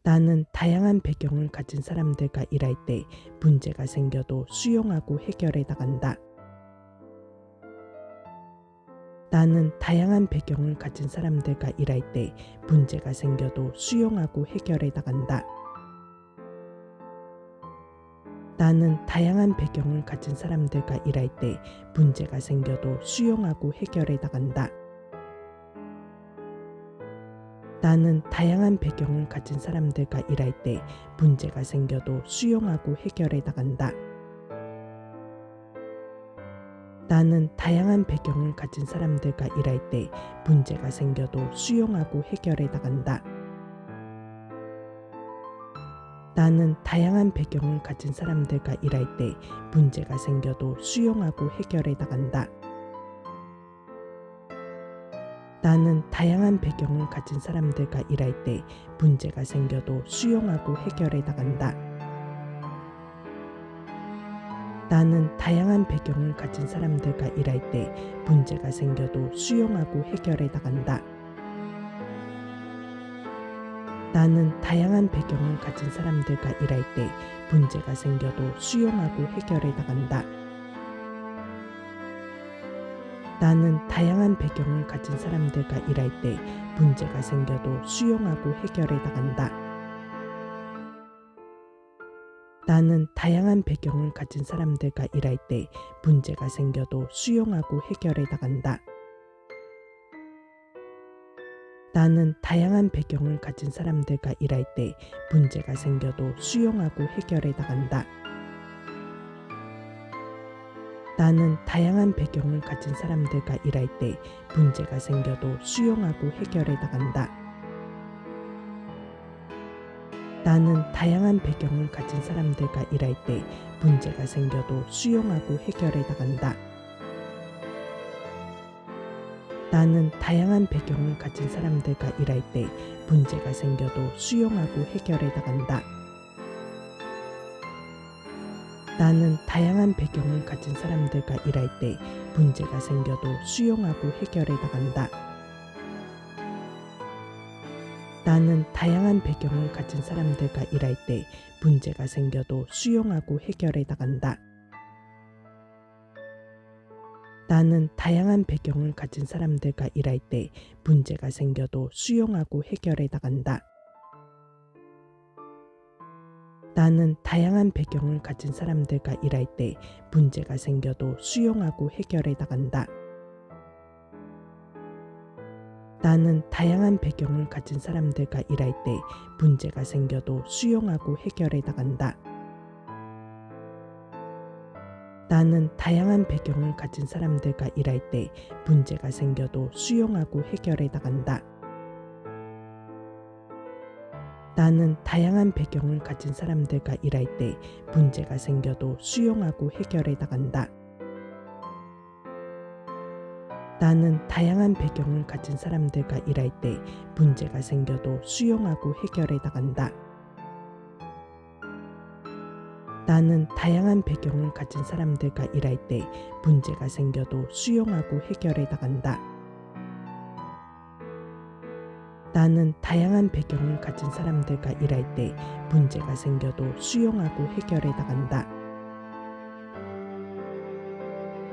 나는 다양한 배경을 가진 사람들과 일할 때 문제가 생겨도 수용하고 해결해 나간다. 나는 다양한 배경을 가진 사람들과 일할 때 문제가 생겨도 수용하고 해결해 나간다. 나는 다양한 배경을 가진 사람들과 일할 때 문제가 생겨도 수용하고 해결해 나간다. 나는 다양한 배경을 가진 사람들과 일할 때 문제가 생겨도 수용하고 해결해 나간다. 나는 다양한 배경을 가진 사람들과 일할 때 문제가 생겨도 수용하고 해결해 나간다. 나는 다양한 배경을 가진 사람들과 일할 때 문제가 생겨도 수용하고 해결해 나간다. 나는 다양한 배경을 가진 사람들과 일할 때 문제가 생겨도 수용하고 해결해 나간다. 나는 다양한 배경을 가진 사람들과 일할 때 문제가 생겨도 수용하고 해결해 나간다. 나는 다양한 배경을 가진 사람들과 일할 때 문제가 생겨도 수용하고 해결해 나간다. 나는 다양한 배경을 가진 사람들과 일할 때 문제가 생겨도 수용하고 해결해 나간다. 나는 다양한 배경을 가진 사람들과 일할 때 문제가 생겨도 수용하고 해결해 나간다. 나는 다양한 배경을 가진 사람들과 일할 때 문제가 생겨도 수용하고 해결해 나간다. 나는 다양한 배경을 가진 사람들과 일할 때 문제가 생겨도 수용하고 해결해 나간다. 나는 다양한 배경을 가진 사람들과 일할 때 문제가 생겨도 수용하고 해결해 나간다. 나는 다양한 배경을 가진 사람들과 일할 때 문제가 생겨도 수용하고 해결해 나간다. 나는 다양한 배경을 가진 사람들과 일할 때 문제가 생겨도 수용하고 해결해 나간다. 나는 다양한 배경을 가진 사람들과 일할 때 문제가 생겨도 수용하고 해결해 나간다. 나는 다양한 배경을 가진 사람들과 일할 때 문제가 생겨도 수용하고 해결해 나간다. 나는 다양한 배경을 가진 사람들과 일할 때 문제가 생겨도 수용하고 해결해 나간다. 나는 다양한 배경을 가진 사람들과 일할 때 문제가 생겨도 수용하고 해결해 나간다. 나는 다양한 배경을 가진 사람들과 일할 때 문제가 생겨도 수용하고 해결해 나간다. 나는 다양한 배경을 가진 사람들과 일할 때 문제가 생겨도 수용하고 해결해 나간다. 나는 다양한 배경을 가진 사람들과 일할 때 문제가 생겨도 수용하고 해결해 나간다. 나는 다양한 배경을 가진 사람들과 일할 때 문제가 생겨도 수용하고 해결해 나간다. 나는 다양한 배경을 가진 사람들과 일할 때 문제가 생겨도 수용하고 해결해 나간다.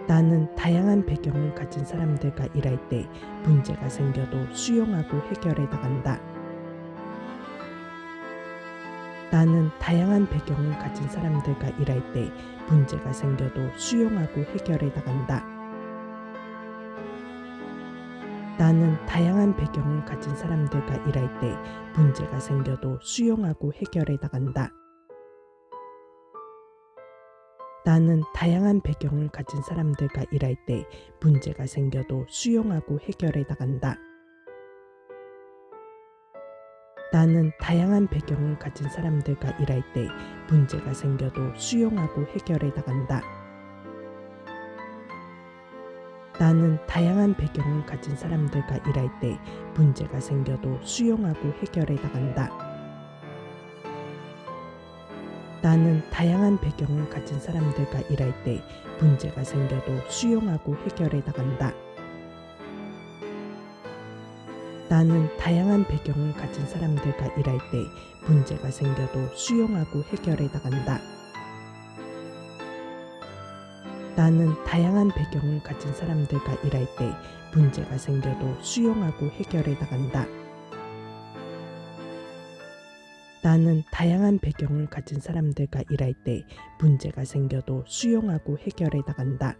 나는 다양한 배경을 가진 사람들과 일할 때 문제가 생겨도 수용하고 해결해 나간다. 나는 다양한 배경을 가진 사람들과 일할 때 문제가 생겨도 수용하고 해결해 나간다. 나는 다양한 배경을 가진 사람들과 일할 때 문제가 생겨도 수용하고 해결해 나간다. 나는 다양한 배경을 가진 사람들과 일할 때 문제가 생겨도 수용하고 해결해 나간다. 나는 다양한 배경을 가진 사람들과 일할 때 문제가 생겨도 수용하고 해결해 나간다. 나는 다양한 배경을 가진 사람들과 일할 때 문제가 생겨도 수용하고 해결해 나간다. 나는 다양한 배경을 가진 사람들과 일할 때 문제가 생겨도 수용하고 해결해 나간다. 나는 다양한 배경을 가진 사람들과 일할 때 문제가 생겨도 수용하고 해결해 나간다. 나는 다양한 배경을 가진 사람들과 일할 때 문제가 생겨도 수용하고 해결해 나간다. 나는 다양한 배경을 가진 사람들과 일할 때 문제가 생겨도 수용하고 해결해 나간다.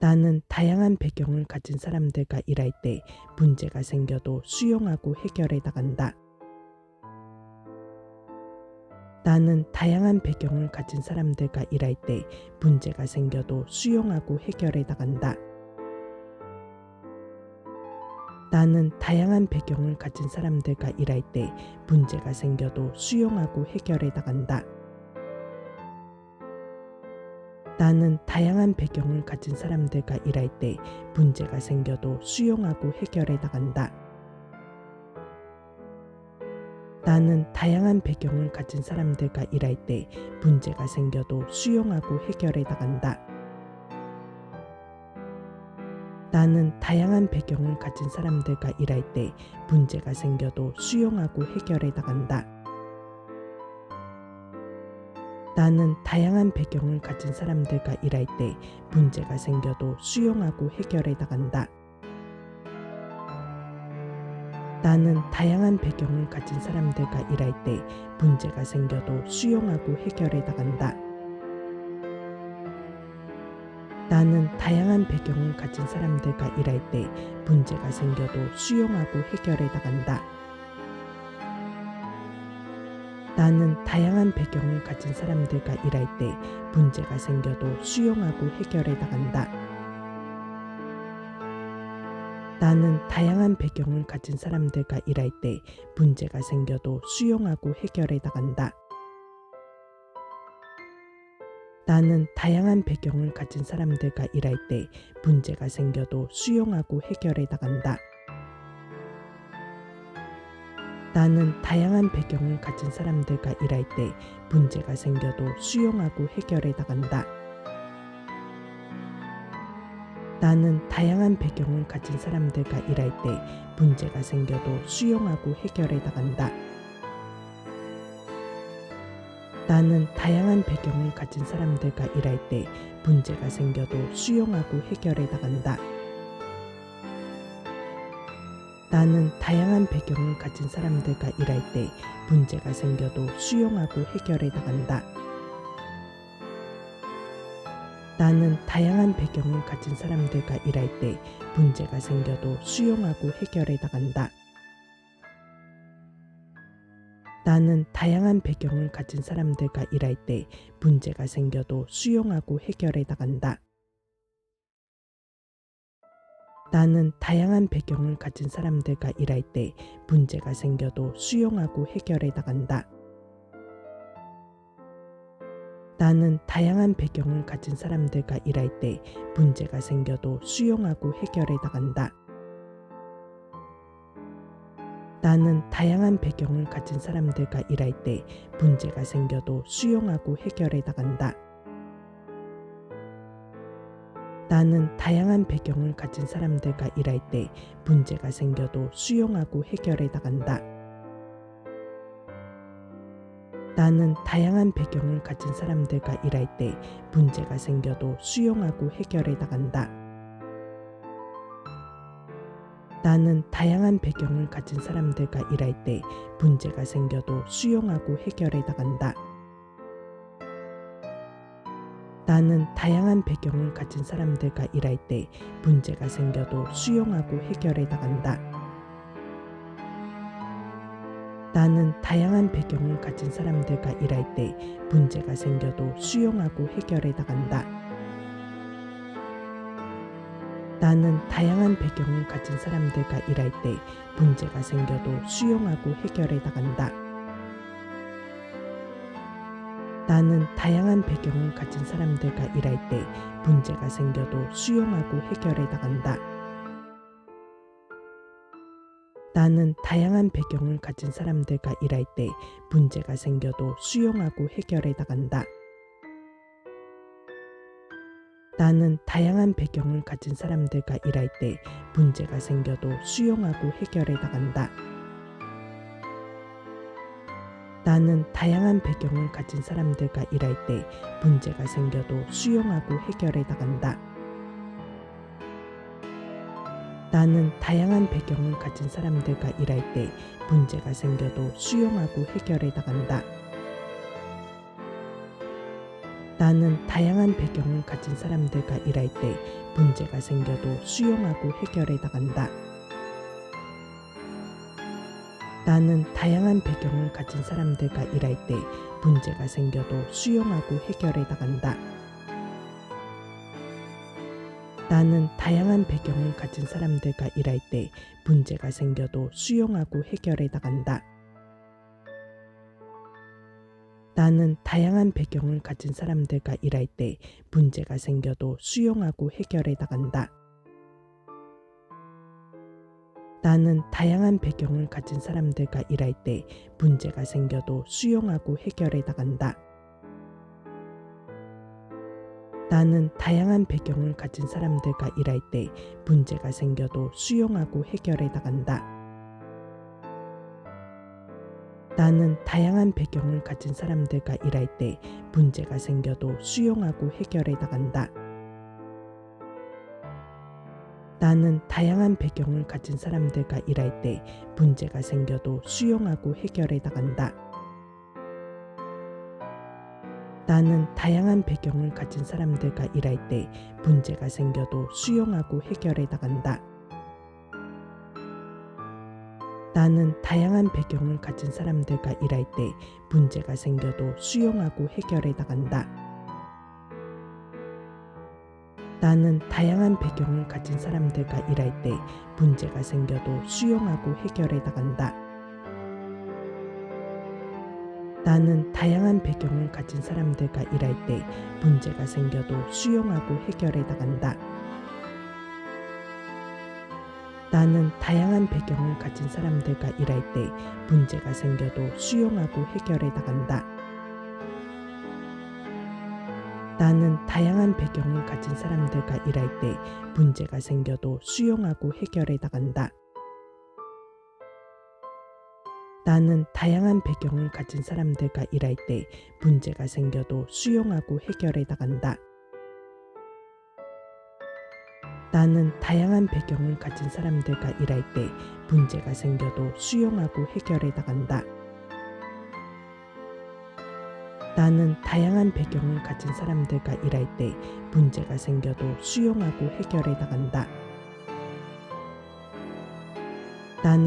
나는 다양한 배경을 가진 사람들과 일할 때 문제가 생겨도 수용하고 해결해 나간다. 나는 다양한 배경을 가진 사람들과 일할 때 문제가 생겨도 수용하고 해결해 나간다. 나는 다양한 배경을 가진 사람들과 일할 때 문제가 생겨도 수용하고 해결해 나간다. 나는 다양한 배경을 가진 사람들과 일할 때 문제가 생겨도 수용하고 해결해 나간다. 나는 다양한 배경을 가진 사람들과 일할 때 문제가 생겨도 수용하고 해결해 나간다. 나는 다양한 배경을 가진 사람들과 일할 때 문제가 생겨도 수용하고 해결해 나간다. 나는 다양한 배경을 가진 사람들과 일할 때 문제가 생겨도 수용하고 해결해 나간다. 나는 다양한 배경을 가진 사람들과 일할 때 문제가 생겨도 수용하고 해결해 나간다. 나는 다양한 배경을 가진 사람들과 일할 때 문제가 생겨도 수용하고 해결해 나간다. 나는 다양한 배경을 가진 사람들과 일할 때 문제가 생겨도 수용하고 해결해 나간다. 나는 다양한 배경을 가진 사람들과 일할 때 문제가 생겨도 수용하고 해결해 나간다. 나는 다양한 배경을 가진 사람들과 일할 때 문제가 생겨도 수용하고 해결해 나간다. 나는 다양한 배경을 가진 사람들과 일할 때 문제가 생겨도 수용하고 해결해 나간다. 나는 다양한 배경을 가진 사람들과 일할 때 문제가 생겨도 수용하고 해결해 나간다. 나는 다양한 배경을 가진 사람들과 일할 때 문제가 생겨도 수용하고 해결해 나간다. 나는 다양한 배경을 가진 사람들과 일할 때 문제가 생겨도 수용하고 해결해 나간다. 나는 다양한 배경을 가진 사람들과 일할 때 문제가 생겨도 수용하고 해결해 나간다. 나는 다양한 배경을 가진 사람들과 일할 때 문제가 생겨도 수용하고 해결해 나간다. 나는 다양한 배경을 가진 사람들과 일할 때 문제가 생겨도 수용하고 해결해 나간다. 나는 다양한 배경을 가진 사람들과 일할 때 문제가 생겨도 수용하고 해결해 나간다. 나는 다양한 배경을 가진 사람들과 일할 때 문제가 생겨도 수용하고 해결해 나간다. 나는 다양한 배경을 가진 사람들과 일할 때 문제가 생겨도 수용하고 해결해 나간다. 나는 다양한 배경을 가진 사람들과 일할 때 문제가 생겨도 수용하고 해결해 나간다. 나는 다양한 배경을 가진 사람들과 일할 때 문제가 생겨도 수용하고 해결해 나간다. 나는 다양한 배경을 가진 사람들과 일할 때 문제가 생겨도 수용하고 해결해 나간다. 나는 다양한 배경을 가진 사람들과 일할 때 문제가 생겨도 수용하고 해결해 나간다. 나는 다양한 배경을 가진 사람들과 일할 때 문제가 생겨도 수용하고 해결해 나간다. 나는 다양한 배경을 가진 사람들과 일할 때 문제가 생겨도 수용하고 해결해 나간다. 나는 다양한 배경을 가진 사람들과 일할 때 문제가 생겨도 수용하고 해결해 나간다. 나는 다양한 배경을 가진 사람들과 일할 때 문제가 생겨도 수용하고 해결해 나간다. 나는 다양한 배경을 가진 사람들과 일할 때 문제가 생겨도 수용하고 해결해 나간다. 나는 다양한 배경을 가진 사람들과 일할 때 문제가 생겨도 수용하고 해결해 나간다. 나는 다양한 배경을 가진 사람들과 일할 때 문제가 생겨도 수용하고 해결해 나간다. 나는 다양한 배경을 가진 사람들과 일할 때 문제가 생겨도 수용하고 해결해 나간다. 나는 다양한 배경을 가진 사람들과 일할 때 문제가 생겨도 수용하고 해결해 나간다. 나는 다양한 배경을 가진 사람들과 일할 때 문제가 생겨도 수용하고 해결해 나간다. 나는 다양한 배경을 가진 사람들과 일할 때 문제가 생겨도 수용하고 해결해 나간다. 나는 다양한 배경을 가진 사람들과 일할 때 문제가 생겨도 수용하고 해결해 나간다. 나는 다양한 배경을 가진 사람들과 일할 때 문제가 생겨도 수용하고 해결해 나간다. 나는 다양한 배경을 가진 사람들과 일할 때 문제가 생겨도 수용하고 해결해 나간다. 나는 다양한 배경을 가진 사람들과 일할 때 문제가 생겨도 수용하고 해결해 나간다. 나는 다양한 배경을 가진 사람들과 일할 때 문제가 생겨도 수용하고 해결해 나간다. 나는 다양한 배경을 가진 사람들과 일할 때 문제가 생겨도 수용하고 해결해 나간다. 나는 다양한 배경을 가진 사람들과 일할 때 문제가 생겨도 수용하고 해결해 나간다. 나는 다양한 배경을 가진 사람들과 일할 때 문제가 생겨도 수용하고 해결해 나간다. 나는 다양한 배경을 가진 사람들과 일할 때 문제가 생겨도 수용하고 해결해 나간다. 나는 다양한 배경을 가진 사람들과 일할 때 문제가 생겨도 수용하고 해결해 나간다. 나는 다양한 배경을 가진 사람들과 일할 때 문제가 생겨도 수용하고 해결해 나간다. 나는 다양한 배경을 가진 사람들과 일할 때 문제가 생겨도 수용하고 해결해 나간다.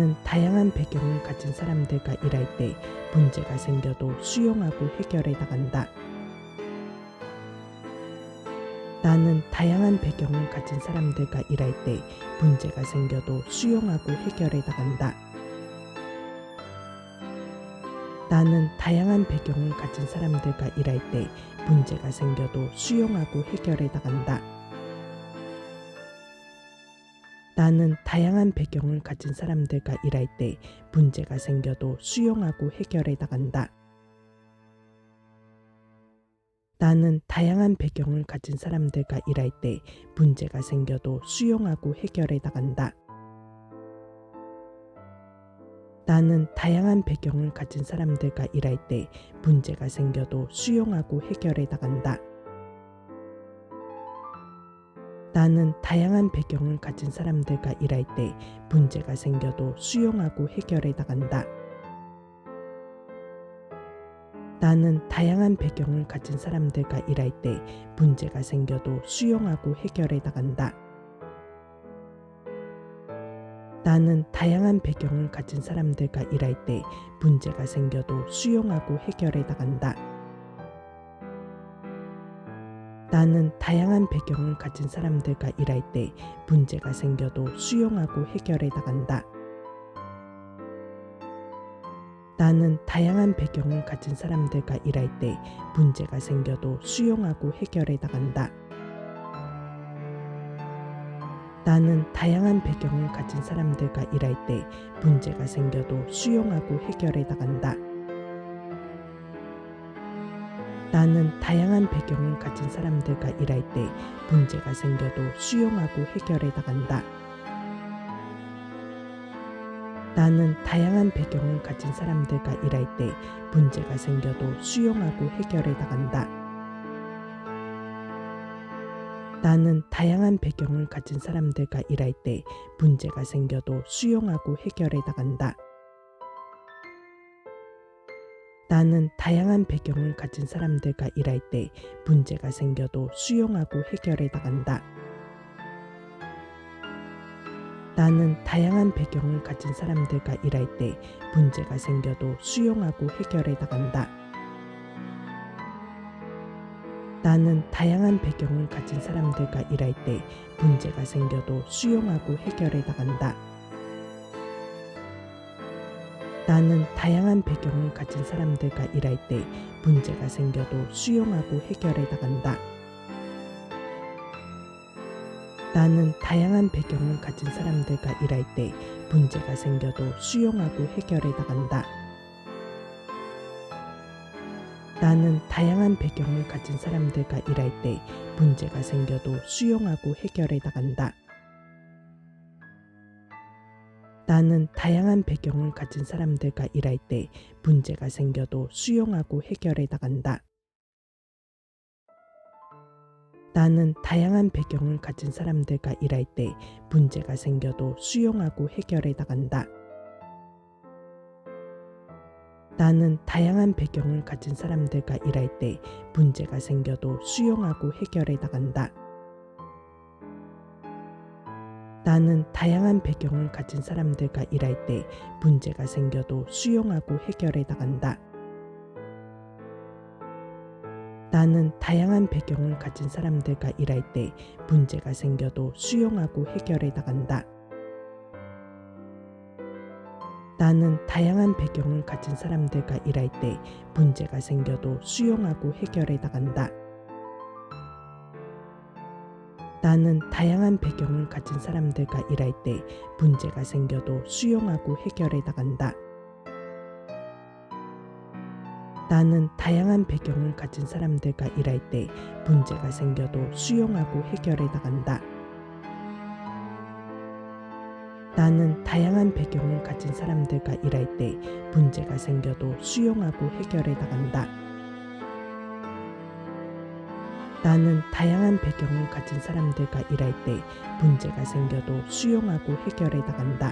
나는 다양한 배경을 가진 사람들과 일할 때 문제가 생겨도 수용하고 해결해 나간다. 나는 다양한 배경을 가진 사람들과 일할 때 문제가 생겨도 수용하고 해결해 나간다. 나는 다양한 배경을 가진 사람들과 일할 때 문제가 생겨도 수용하고 해결해 나간다. 나는 다양한 배경을 가진 사람들과 일할 때 문제가 생겨도 수용하고 해결해 나간다. 나는 다양한 배경을 가진 사람들과 일할 때 문제가 생겨도 수용하고 해결해 나간다. 나는 다양한 배경을 가진 사람들과 일할 때 문제가 생겨도 수용하고 해결해 나간다. 나는 다양한 배경을 가진 사람들과 일할 때 문제가 생겨도 수용하고 해결해 나간다. 나는 다양한 배경을 가진 사람들과 일할 때 문제가 생겨도 수용하고 해결해 나간다. 나는 다양한 배경을 가진 사람들과 일할 때 문제가 생겨도 수용하고 해결해 나간다. 나는 다양한 배경을 가진 사람들과 일할 때 문제가 생겨도 수용하고 해결해 나간다. 나는 다양한 배경을 가진 사람들과 일할 때 문제가 생겨도 수용하고 해결해 나간다. 나는 다양한 배경을 가진 사람들과 일할 때 문제가 생겨도 수용하고 해결해 나간다. 나는 다양한 배경을 가진 사람들과 일할 때 문제가 생겨도 수용하고 해결해 나간다. 나는 다양한 배경을 가진 사람들과 일할 때 문제가 생겨도 수용하고 해결해 나간다. 나는 다양한 배경을 가진 사람들과 일할 때 문제가 생겨도 수용하고 해결해 나간다. 나는 다양한 배경을 가진 사람들과 일할 때 문제가 생겨도 수용하고 해결해 나간다. 나는 다양한 배경을 가진 사람들과 일할 때 문제가 생겨도 수용하고 해결해 나간다. 나는 다양한 배경을 가진 사람들과 일할 때 문제가 생겨도 수용하고 해결해 나간다. 나는 다양한 배경을 가진 사람들과 일할 때 문제가 생겨도 수용하고 해결해 나간다. 나는 다양한 배경을 가진 사람들과 일할 때 문제가 생겨도 수용하고 해결해 나간다. 나는 다양한 배경을 가진 사람들과 일할 때 문제가 생겨도 수용하고 해결해 나간다. 나는 다양한 배경을 가진 사람들과 일할 때 문제가 생겨도 수용하고 해결해 나간다. 나는 다양한 배경을 가진 사람들과 일할 때 문제가 생겨도 수용하고 해결해 나간다. 나는 다양한 배경을 가진 사람들과 일할 때 문제가 생겨도 수용하고 해결해 나간다. 나는 다양한 배경을 가진 사람들과 일할 때 문제가 생겨도 수용하고 해결해 나간다. 나는 다양한 배경을 가진 사람들과 일할 때 문제가 생겨도 수용하고 해결해 나간다. 나는 다양한 배경을 가진 사람들과 일할 때 문제가 생겨도 수용하고 해결해 나간다. 나는 다양한 배경을 가진 사람들과 일할 때 문제가 생겨도 수용하고 해결해 나간다. 나는 다양한 배경을 가진 사람들과 일할 때 문제가 생겨도 수용하고 해결해 나간다. 나는 다양한 배경을 가진 사람들과 일할 때 문제가 생겨도 수용하고 해결해 나간다. 나는 다양한 배경을 가진 사람들과 일할 때 문제가 생겨도 수용하고 해결해 나간다.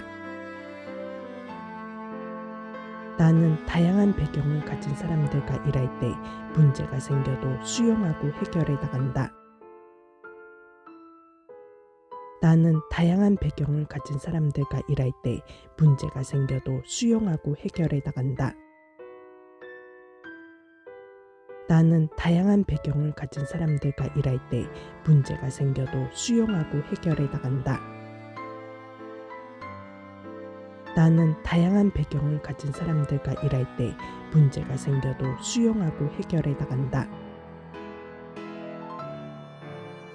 나는 다양한 배경을 가진 사람들과 일할 때 문제가 생겨도 수용하고 해결해 나간다. 나는 다양한 배경을 가진 사람들과 일할 때 문제가 생겨도 수용하고 해결해 나간다. 나는 다양한 배경을 가진 사람들과 일할 때 문제가 생겨도 수용하고 해결해 나간다. 나는 다양한 배경을 가진 사람들과 일할 때 문제가 생겨도 수용하고 해결해 나간다.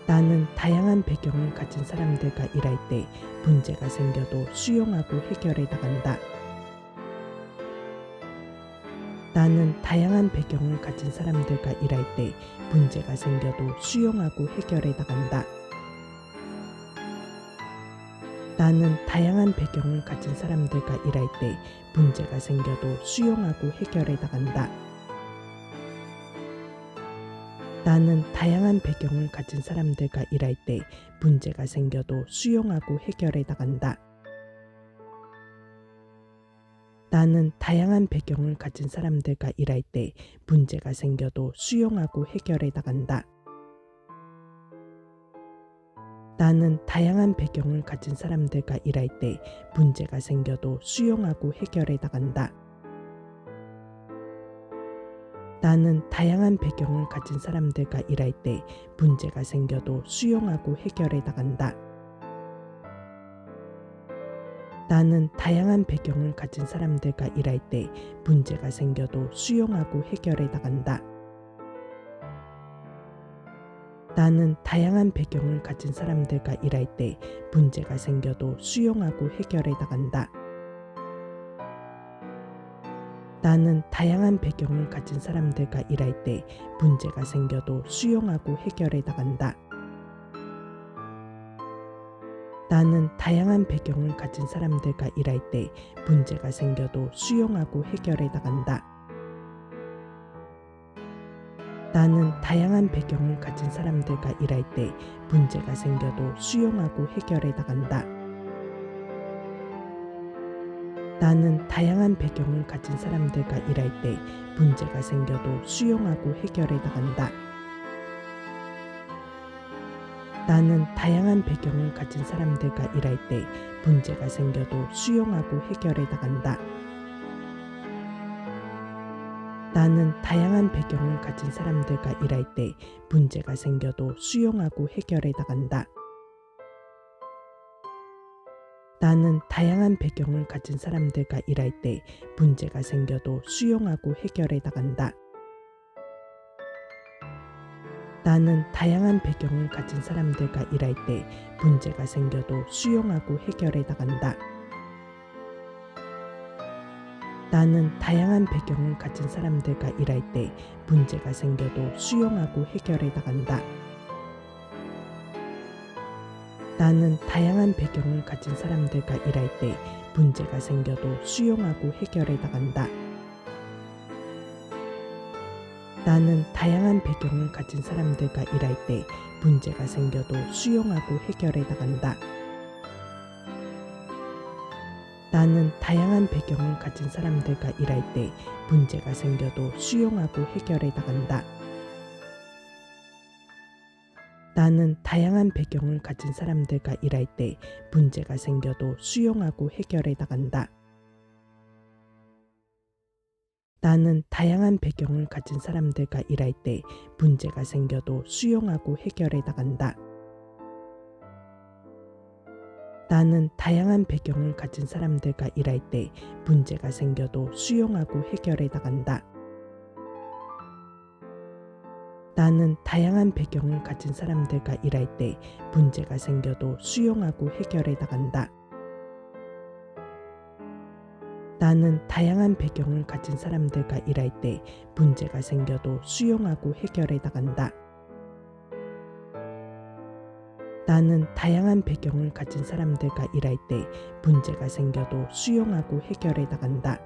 나는 다양한 배경을 가진 사람들과 일할 때 문제가 생겨도 수용하고 해결해 나간다. 나는 다양한 배경을 가진 사람들과 일할 때 문제가 생겨도 수용하고 해결해 나간다. 나는 다양한 배경을 가진 사람들과 일할 때 문제가 생겨도 수용하고 해결해 나간다. 나는 다양한 배경을 가진 사람들과 일할 때 문제가 생겨도 수용하고 해결해 나간다. 나는 다양한 배경을 가진 사람들과 일할 때 문제가 생겨도 수용하고 해결해 나간다. 나는 다양한 배경을 가진 사람들과 일할 때 문제가 생겨도 수용하고 해결해 나간다. 나는 다양한 배경을 가진 사람들과 일할 때 문제가 생겨도 수용하고 해결해 나간다. 나는 다양한 배경을 가진 사람들과 일할 때 문제가 생겨도 수용하고 해결해 나간다. 나는 다양한 배경을 가진 사람들과 일할 때 문제가 생겨도 수용하고 해결해 나간다. 나는 다양한 배경을 가진 사람들과 일할 때 문제가 생겨도 수용하고 해결해 나간다. 나는 다양한 배경을 가진 사람들과 일할 때 문제가 생겨도 수용하고 해결해 나간다. 나는 다양한 배경을 가진 사람들과 일할 때 문제가 생겨도 수용하고 해결해 나간다. 나는 다양한 배경을 가진 사람들과 일할 때 문제가 생겨도 수용하고 해결해 나간다. 나는 다양한 배경을 가진 사람들과 일할 때 문제가 생겨도 수용하고 해결해 나간다. 나는 다양한 배경을 가진 사람들과 일할 때 문제가 생겨도 수용하고 해결해 나간다. 나는 다양한 배경을 가진 사람들과 일할 때 문제가 생겨도 수용하고 해결해 나간다. 나는 다양한 배경을 가진 사람들과 일할 때 문제가 생겨도 수용하고 해결해 나간다. 나는 다양한 배경을 가진 사람들과 일할 때 문제가 생겨도 수용하고 해결해 나간다. 나는 다양한 배경을 가진 사람들과 일할 때 문제가 생겨도 수용하고 해결해 나간다. 나는 다양한 배경을 가진 사람들과 일할 때 문제가 생겨도 수용하고 해결해 나간다. 나는 다양한 배경을 가진 사람들과 일할 때 문제가 생겨도 수용하고 해결해 나간다. 나는 다양한 배경을 가진 사람들과 일할 때 문제가 생겨도 수용하고 해결해 나간다. 나는 다양한 배경을 가진 사람들과 일할 때 문제가 생겨도 수용하고 해결해 나간다. 나는 다양한 배경을 가진 사람들과 일할 때 문제가 생겨도 수용하고 해결해 나간다. 나는 다양한 배경을 가진 사람들과 일할 때 문제가 생겨도 수용하고 해결해 나간다. 나는 다양한 배경을 가진 사람들과 일할 때 문제가 생겨도 수용하고 해결해 나간다. 나는 다양한 배경을 가진 사람들과 일할 때 문제가 생겨도 수용하고 해결해 나간다.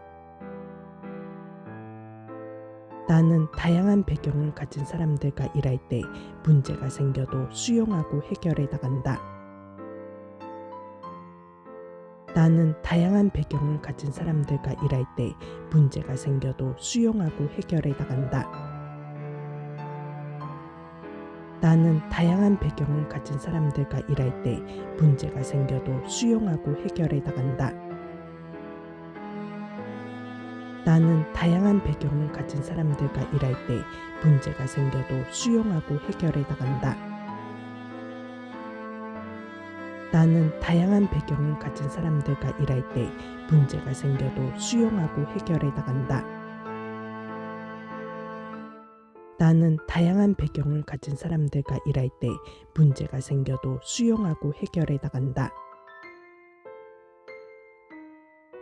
나는 다양한 배경을 가진 사람들과 일할 때 문제가 생겨도 수용하고 해결해 나간다. 나는 다양한 배경을 가진 사람들과 일할 때 문제가 생겨도 수용하고 해결해 나간다. 나는 다양한 배경을 가진 사람들과 일할 때 문제가 생겨도 수용하고 해결해 나간다. 나는 다양한 배경을 가진 사람들과 일할 때 문제가 생겨도 수용하고 해결해 나간다. 나는 다양한 배경을 가진 사람들과 일할 때 문제가 생겨도 수용하고 해결해 나간다. 나는 다양한 배경을 가진 사람들과 일할 때 문제가 생겨도 수용하고 해결해 나간다.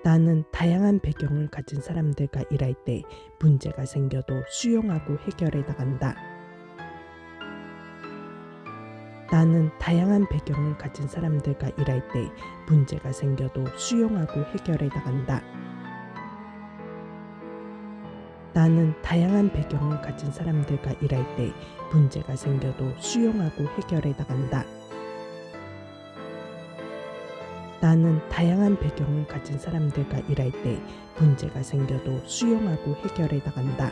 나는 다양한 배경을 가진 사람들과 일할 때 문제가 생겨도 수용하고 해결해 나간다. 나는 다양한 배경을 가진 사람들과 일할 때 문제가 생겨도 수용하고 해결해 나간다. 나는 다양한 배경을 가진 사람들과 일할 때 문제가 생겨도 수용하고 해결해 나간다. 나는 다양한 배경을 가진 사람들과 일할 때 문제가 생겨도 수용하고 해결해 나간다.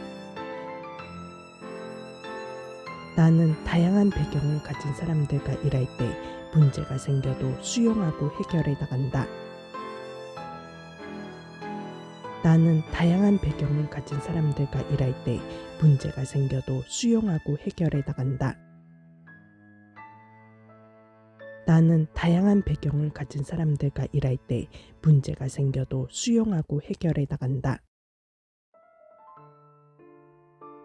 나는 다양한 배경을 가진 사람들과 일할 때 문제가 생겨도 수용하고 해결해 나간다. 나는 다양한 배경을 가진 사람들과 일할 때 문제가 생겨도 수용하고 해결해 나간다. 나는 다양한 배경을 가진 사람들과 일할 때 문제가 생겨도 수용하고 해결해 나간다.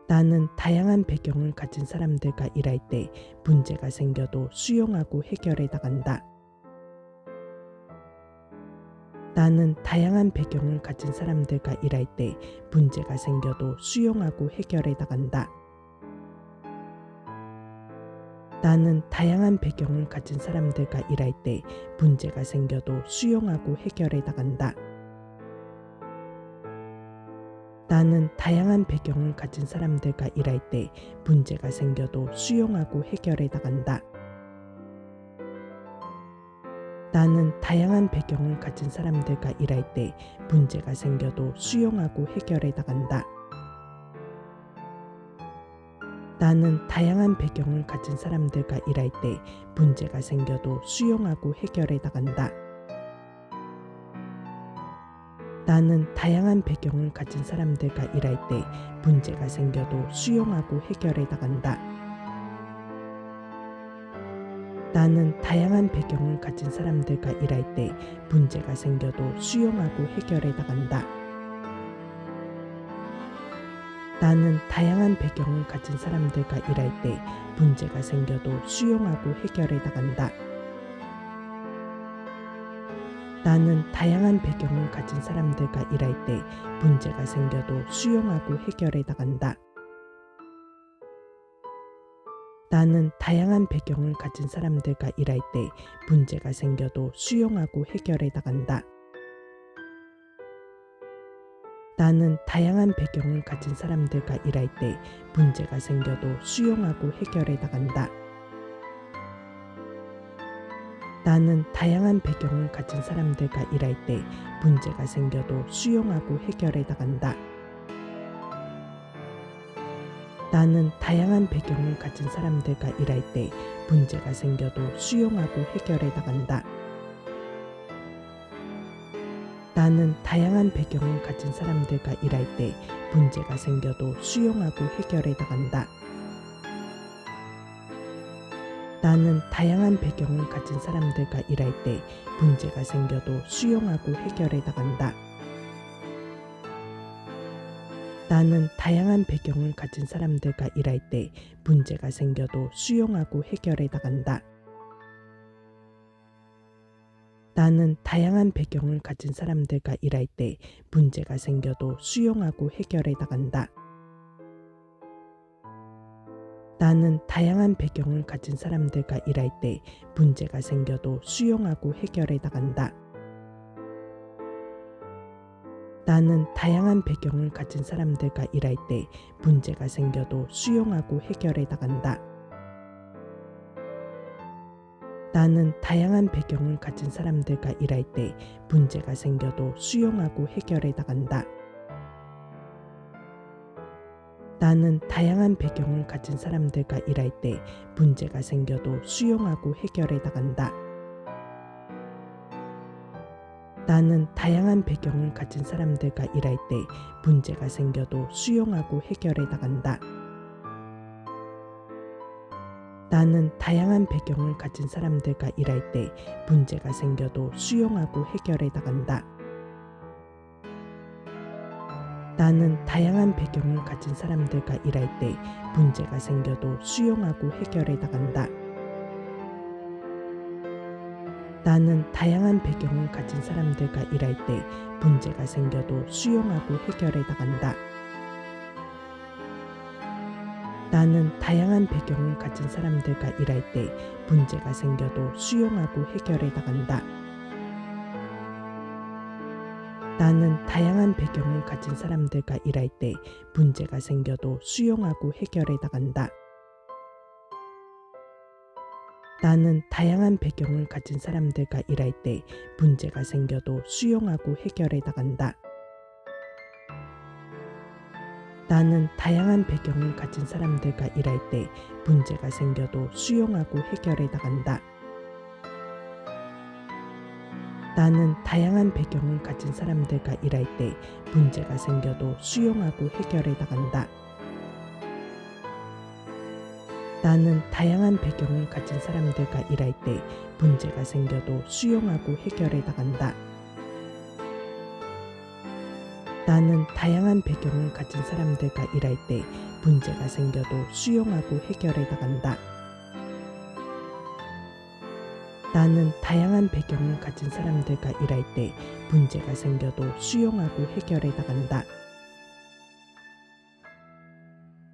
나는 다양한 배경을 가진 사람들과 일할 때 문제가 생겨도 수용하고 해결해 나간다. 나는 다양한 배경을 가진 사람들과 일할 때 문제가 생겨도 수용하고 해결해 나간다. 나는 다양한 배경을 가진 사람들과 일할 때 문제가 생겨도 수용하고 해결해 나간다. 나는 다양한 배경을 가진 사람들과 일할 때 문제가 생겨도 수용하고 해결해 나간다. 나는 다양한 배경을 가진 사람들과 일할 때 문제가 생겨도 수용하고 해결해 나간다. 나는 다양한 배경을 가진 사람들과 일할 때 문제가 생겨도 수용하고 해결해 나간다. 나는 다양한 배경을 가진 사람들과 일할 때 문제가 생겨도 수용하고 해결해 나간다. 나는 다양한 배경을 가진 사람들과 일할 때 문제가 생겨도 수용하고 해결해 나간다. 나는 다양한 배경을 가진 사람들과 일할 때 문제가 생겨도 수용하고 해결해 나간다. 나는 다양한 배경을 가진 사람들과 일할 때 문제가 생겨도 수용하고 해결해 나간다. 나는 다양한 배경을 가진 사람들과 일할 때 문제가 생겨도 수용하고 해결해 나간다. 나는 다양한 배경을 가진 사람들과 일할 때 문제가 생겨도 수용하고 해결해 나간다. 나는 다양한 배경을 가진 사람들과 일할 때 문제가 생겨도 수용하고 해결해 나간다. 나는 다양한 배경을 가진 사람들과 일할 때 문제가 생겨도 수용하고 해결해 나간다. 나는 다양한 배경을 가진 사람들과 일할 때 문제가 생겨도 수용하고 해결해 나간다. 나는 다양한 배경을 가진 사람들과 일할 때 문제가 생겨도 수용하고 해결해 나간다. 나는 다양한 배경을 가진 사람들과 일할 때 문제가 생겨도 수용하고 해결해 나간다. 나는 다양한 배경을 가진 사람들과 일할 때 문제가 생겨도 수용하고 해결해 나간다. 나는 다양한 배경을 가진 사람들과 일할 때 문제가 생겨도 수용하고 해결해 나간다. 나는 다양한 배경을 가진 사람들과 일할 때 문제가 생겨도 수용하고 해결해 나간다. 나는 다양한 배경을 가진 사람들과 일할 때 문제가 생겨도 수용하고 해결해 나간다. 나는 다양한 배경을 가진 사람들과 일할 때 문제가 생겨도 수용하고 해결해 나간다. 나는 다양한 배경을 가진 사람들과 일할 때 문제가 생겨도 수용하고 해결해 나간다. 나는 다양한 배경을 가진 사람들과 일할 때 문제가 생겨도 수용하고 해결해 나간다. 나는 다양한 배경을 가진 사람들과 일할 때 문제가 생겨도 수용하고 해결해 나간다. 나는 다양한 배경을 가진 사람들과 일할 때 문제가 생겨도 수용하고 해결해 나간다. 나는 다양한 배경을 가진 사람들과 일할 때 문제가 생겨도 수용하고 해결해 나간다. 나는 다양한 배경을 가진 사람들과 일할 때 문제가 생겨도 수용하고 해결해 나간다. 나는 다양한 배경을 가진 사람들과 일할 때 문제가 생겨도 수용하고 해결해 나간다. 나는 다양한 배경을 가진 사람들과 일할 때 문제가 생겨도 수용하고 해결해 나간다. 나는 다양한 배경을 가진 사람들과 일할 때 문제가 생겨도 수용하고 해결해 나간다. 나는 다양한 배경을 가진 사람들과 일할 때 문제가 생겨도 수용하고 해결해 나간다. 나는 다양한 배경을 가진 사람들과 일할 때 문제가 생겨도 수용하고 해결해 나간다. 나는 다양한 배경을 가진 사람들과 일할 때 문제가 생겨도 수용하고 해결해 나간다.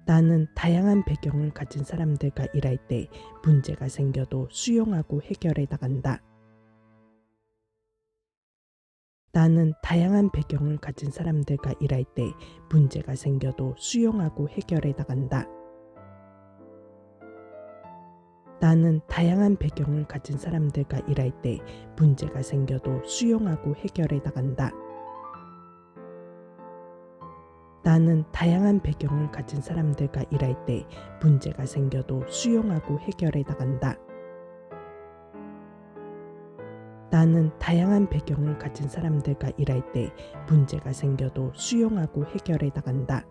나는 다양한 배경을 가진 사람들과 일할 때 문제가 생겨도 수용하고 해결해 나간다. 나는 다양한 배경을 가진 사람들과 일할 때 문제가 생겨도 수용하고 해결해 나간다. 나는 다양한 배경을 가진 사람들과 일할 때 문제가 생겨도 수용하고 해결해 나간다. 나는 다양한 배경을 가진 사람들과 일할 때 문제가 생겨도 수용하고 해결해 나간다. 나는 다양한 배경을 가진 사람들과 일할 때 문제가 생겨도 수용하고 해결해 나간다.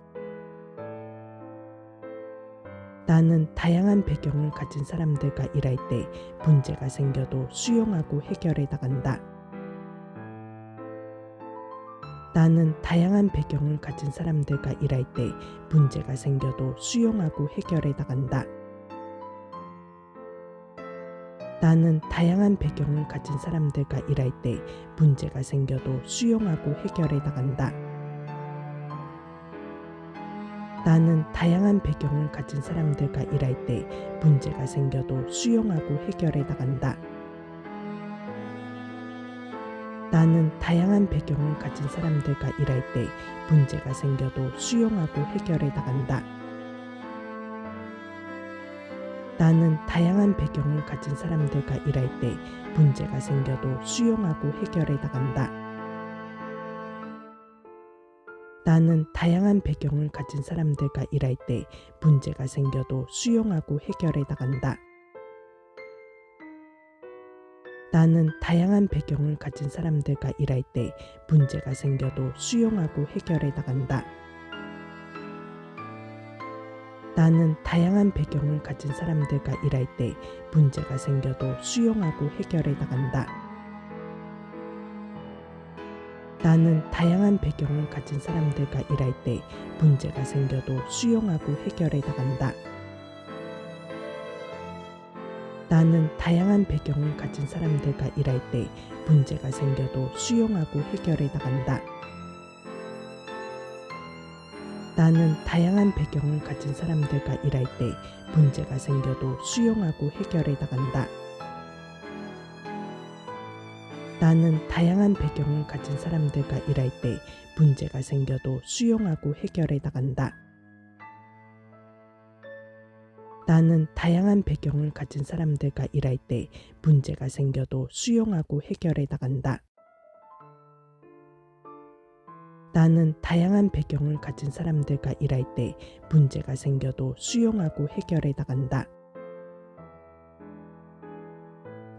나는 다양한 배경을 가진 사람들과 일할 때 문제가 생겨도 수용하고 해결해 나간다. 나는 다양한 배경을 가진 사람들과 일할 때 문제가 생겨도 수용하고 해결해 나간다. 나는 다양한 배경을 가진 사람들과 일할 때 문제가 생겨도 수용하고 해결해 나간다. 나는 다양한 배경을 가진 사람들과 일할 때 문제가 생겨도 수용하고 해결해 나간다. 나는 다양한 배경을 가진 사람들과 일할 때 문제가 생겨도 수용하고 해결해 나간다. 나는 다양한 배경을 가진 사람들과 일할 때 문제가 생겨도 수용하고 해결해 나간다. 나는 다양한 배경을 가진 사람들과 일할 때 문제가 생겨도 수용하고 해결해 나간다. 나는 다양한 배경을 가진 사람들과 일할 때 문제가 생겨도 수용하고 해결해 나간다. 나는 다양한 배경을 가진 사람들과 일할 때 문제가 생겨도 수용하고 해결해 나간다. 나는 다양한 배경을 가진 사람들과 일할 때 문제가 생겨도 수용하고 해결해 나간다. 나는 다양한 배경을 가진 사람들과 일할 때 문제가 생겨도 수용하고 해결해 나간다. 나는 다양한 배경을 가진 사람들과 일할 때 문제가 생겨도 수용하고 해결해 나간다. 나는 다양한 배경을 가진 사람들과 일할 때 문제가 생겨도 수용하고 해결해 나간다. 나는 다양한 배경을 가진 사람들과 일할 때 문제가 생겨도 수용하고 해결해 나간다. 나는 다양한 배경을 가진 사람들과 일할 때 문제가 생겨도 수용하고 해결해 나간다.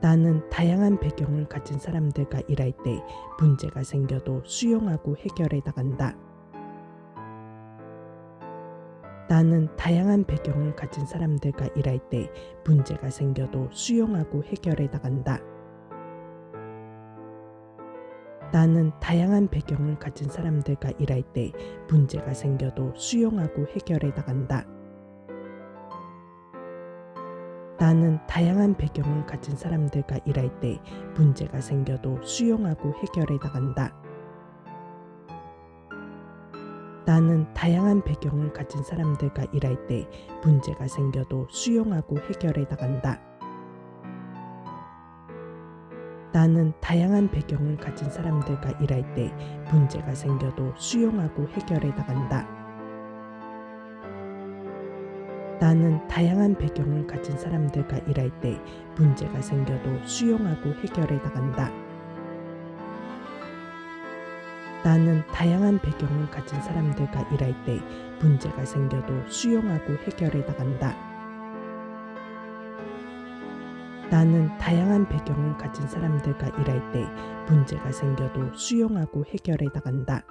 나는 다양한 배경을 가진 사람들과 일할 때 문제가 생겨도 수용하고 해결해 나간다. 나는 다양한 배경을 가진 사람들과 일할 때 문제가 생겨도 수용하고 해결해 나간다. 나는 다양한 배경을 가진 사람들과 일할 때 문제가 생겨도 수용하고 해결해 나간다. 나는 다양한 배경을 가진 사람들과 일할 때 문제가 생겨도 수용하고 해결해 나간다. 나는 다양한 배경을 가진 사람들과 일할 때 문제가 생겨도 수용하고 해결해 나간다. 나는 다양한 배경을 가진 사람들과 일할 때 문제가 생겨도 수용하고 해결해 나간다. 나는 다양한 배경을 가진 사람들과 일할 때 문제가 생겨도 수용하고 해결해 나간다. 나는 다양한 배경을 가진 사람들과 일할 때 문제가 생겨도 수용하고 해결해 나간다. 나는 다양한 배경을 가진 사람들과 일할 때 문제가 생겨도 수용하고 해결해 나간다.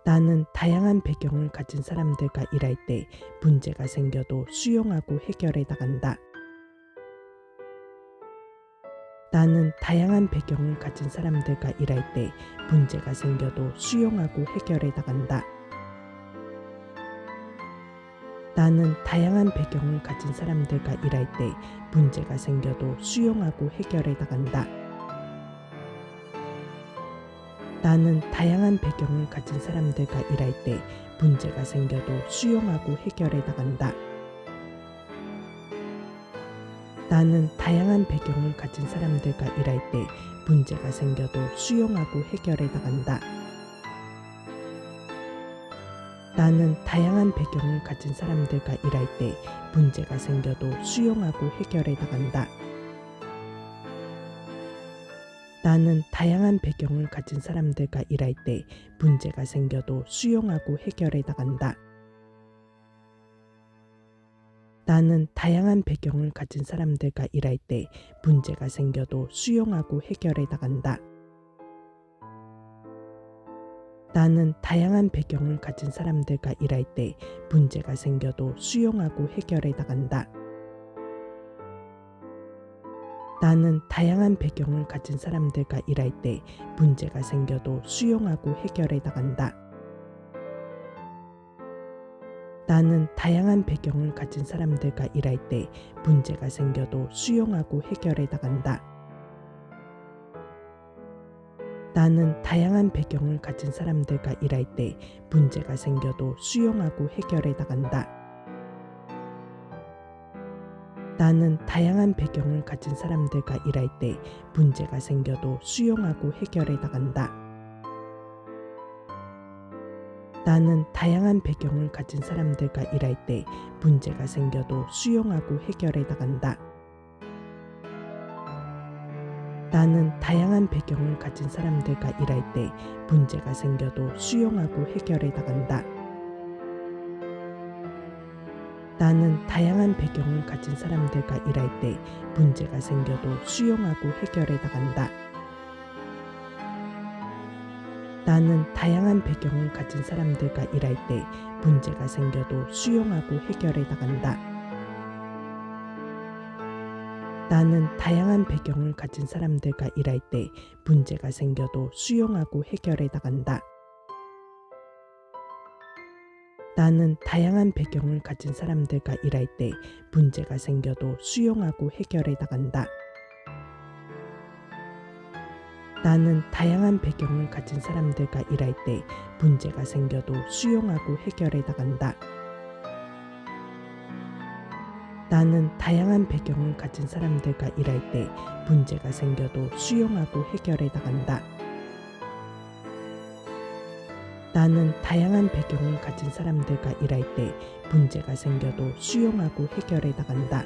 나는 다양한 배경을 가진 사람들과 일할 때 문제가 생겨도 수용하고 해결해 나간다. 나는 다양한 배경을 가진 사람들과 일할 때 문제가 생겨도 수용하고 해결해 나간다. 나는 다양한 배경을 가진 사람들과 일할 때 문제가 생겨도 수용하고 해결해 나간다. 나는 다양한 배경을 가진 사람들과 일할 때 문제가 생겨도 수용하고 해결해 나간다. 나는 다양한 배경을 가진 사람들과 일할 때 문제가 생겨도 수용하고 해결해 나간다. 나는 다양한 배경을 가진 사람들과 일할 때 문제가 생겨도 수용하고 해결해 나간다. 나는 다양한 배경을 가진 사람들과 일할 때 문제가 생겨도 수용하고 해결해 나간다. 나는 다양한 배경을 가진 사람들과 일할 때 문제가 생겨도 수용하고 해결해 나간다. 나는 다양한 배경을 가진 사람들과 일할 때 문제가 생겨도 수용하고 해결해 나간다. 나는 다양한 배경을 가진 사람들과 일할 때 문제가 생겨도 수용하고 해결해 나간다. 나는 다양한 배경을 가진 사람들과 일할 때 문제가 생겨도 수용하고 해결해 나간다. 나는 다양한 배경을 가진 사람들과 일할 때 문제가 생겨도 수용하고 해결해 나간다. 나는 다양한 배경을 가진 사람들과 일할 때 문제가 생겨도 수용하고 해결해 나간다. 나는 다양한 배경을 가진 사람들과 일할 때 문제가 생겨도 수용하고 해결해 나간다. 나는 다양한 배경을 가진 사람들과 일할 때 문제가 생겨도 수용하고 해결해 나간다. 나는 다양한 배경을 가진 사람들과 일할 때 문제가 생겨도 수용하고 해결해 나간다. 나는 다양한 배경을 가진 사람들과 일할 때 문제가 생겨도 수용하고 해결해 나간다. 나는 다양한 배경을 가진 사람들과 일할 때 문제가 생겨도 수용하고 해결해 나간다. 나는 다양한 배경을 가진 사람들과 일할 때 문제가 생겨도 수용하고 해결해 나간다. 나는 다양한 배경을 가진 사람들과 일할 때 문제가 생겨도 수용하고 해결해 나간다. 나는 다양한 배경을 가진 사람들과 일할 때 문제가 생겨도 수용하고 해결해 나간다. 나는 다양한 배경을 가진 사람들과 일할 때 문제가 생겨도 수용하고 해결해 나간다.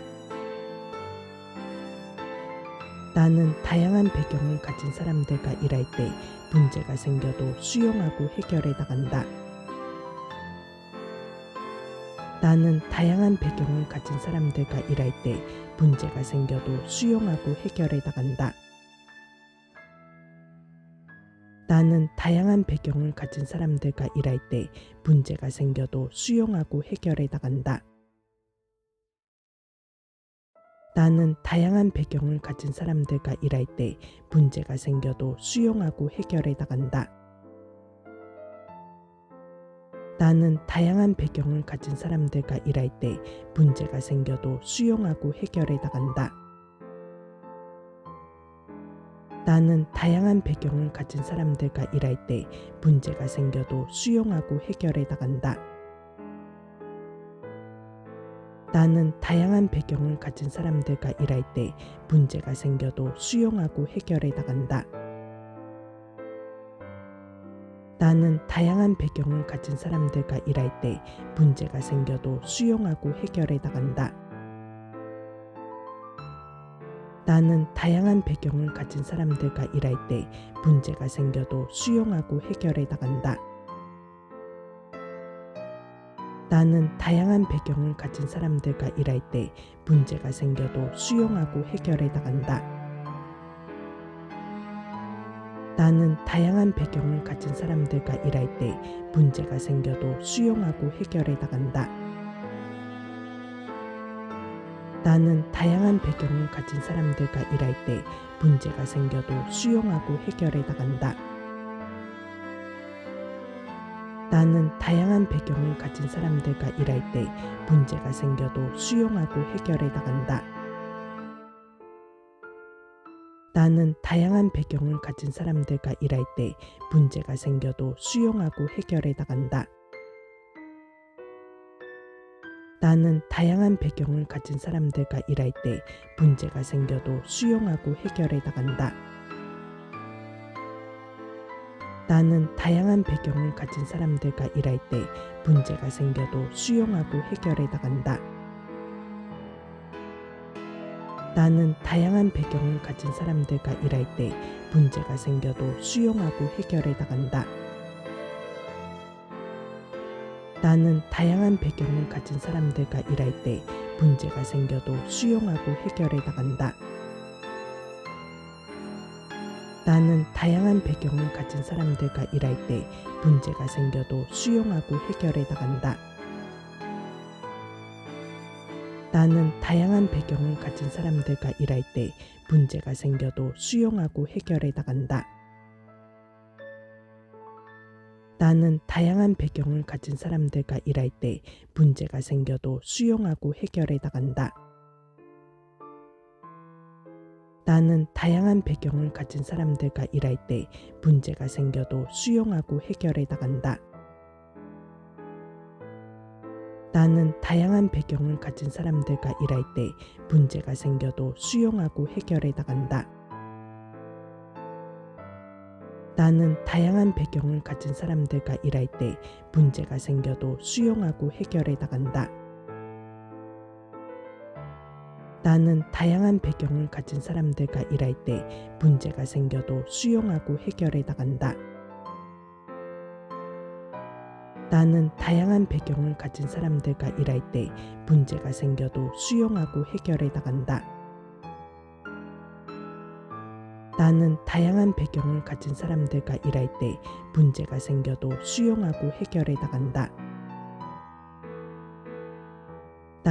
나는 다양한 배경을 가진 사람들과 일할 때 문제가 생겨도 수용하고 해결해 나간다. 나는 다양한 배경을 가진 사람들과 일할 때 문제가 생겨도 수용하고 해결해 나간다. 나는 다양한 배경을 가진 사람들과 일할 때 문제가 생겨도 수용하고 해결해 나간다. 나는 다양한 배경을 가진 사람들과 일할 때 문제가 생겨도 수용하고 해결해 나간다. 나는 다양한 배경을 가진 사람들과 일할 때 문제가 생겨도 수용하고 해결해 나간다. 나는 다양한 배경을 가진 사람들과 일할 때 문제가 생겨도 수용하고 해결해 나간다. 나는 다양한 배경을 가진 사람들과 일할 때 문제가 생겨도 수용하고 해결해 나간다. 나는 다양한 배경을 가진 사람들과 일할 때 문제가 생겨도 수용하고 해결해 나간다. 나는 다양한 배경을 가진 사람들과 일할 때 문제가 생겨도 수용하고 해결해 나간다. 나는 다양한 배경을 가진 사람들과 일할 때 문제가 생겨도 수용하고 해결해 나간다. 나는 다양한 배경을 가진 사람들과 일할 때 문제가 생겨도 수용하고 해결해 나간다. 나는 다양한 배경을 가진 사람들과 일할 때 문제가 생겨도 수용하고 해결해 나간다. 나는 다양한 배경을 가진 사람들과 일할 때 문제가 생겨도 수용하고 해결해 나간다. 나는 다양한 배경을 가진 사람들과 일할 때 문제가 생겨도 수용하고 해결해 나간다. 나는 다양한 배경을 가진 사람들과 일할 때 문제가 생겨도 수용하고 해결해 나간다. 나는 다양한 배경을 가진 사람들과 일할 때 문제가 생겨도 수용하고 해결해 나간다. 나는 다양한 배경을 가진 사람들과 일할 때 문제가 생겨도 수용하고 해결해 나간다. 나는 다양한 배경을 가진 사람들과 일할 때 문제가 생겨도 수용하고 해결해 나간다. 나는 다양한 배경을 가진 사람들과 일할 때 문제가 생겨도 수용하고 해결해 나간다. 나는 다양한 배경을 가진 사람들과 일할 때 문제가 생겨도 수용하고 해결해 나간다. 나는 다양한 배경을 가진 사람들과 일할 때 문제가 생겨도 수용하고 해결해 나간다. 나는 다양한 배경을 가진 사람들과 일할 때 문제가 생겨도 수용하고 해결해 나간다. 나는 다양한 배경을 가진 사람들과 일할 때 문제가 생겨도 수용하고 해결해 나간다. 나는 다양한 배경을 가진 사람들과 일할 때 문제가 생겨도 수용하고 해결해 나간다. 나는 다양한 배경을 가진 사람들과 일할 때 문제가 생겨도 수용하고 해결해 나간다. 나는 다양한 배경을 가진 사람들과 일할 때 문제가 생겨도 수용하고 해결해 나간다. 나는 다양한 배경을 가진 사람들과 일할 때 문제가 생겨도 수용하고 해결해 나간다.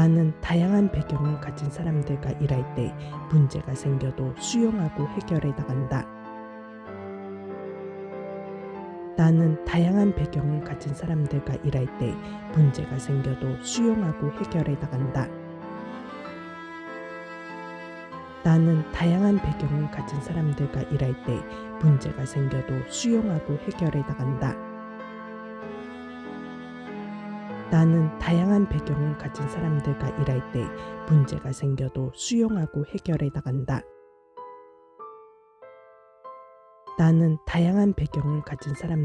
나는 다양한 배경을 가진 사람들과 일할 때 문제가 생겨도 수용하고 해결해 나간다. 나는 다양한 배경을 가진 사람들과 일할 때 문제가 생겨도 수용하고 해결해 나간다. 나는 다양한 배경을 가진 사람들과 일할 때 문제가 생겨도 수용하고 해결해 나간다. 나는 다양한 배경을 가진 사람들과 일할 때 문제가 생겨도 수용하고 해결해 나간다. 나는 다양한 배경을 가진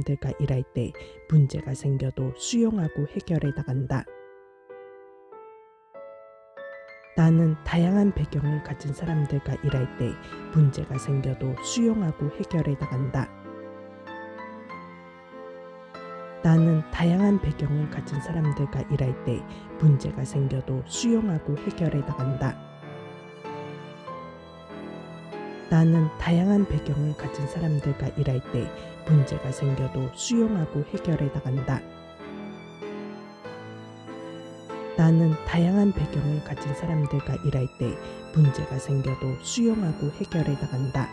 사람들과 일할 때 문제가 생겨도 수용하고 해결해 나간다. 나는 다양한 배경을 가진 사람들과 일할 때 문제가 생겨도 수용하고 해결해 나간다. 나는 다양한 배경을 가진 사람들과 일할 때 문제가 생겨도 수용하고 해결해 나간다. 나는 다양한 배경을 가진 사람들과 일할 때 문제가 생겨도 수용하고 해결해 나간다. 나는 다양한 배경을 가진 사람들과 일할 때 문제가 생겨도 수용하고 해결해 나간다.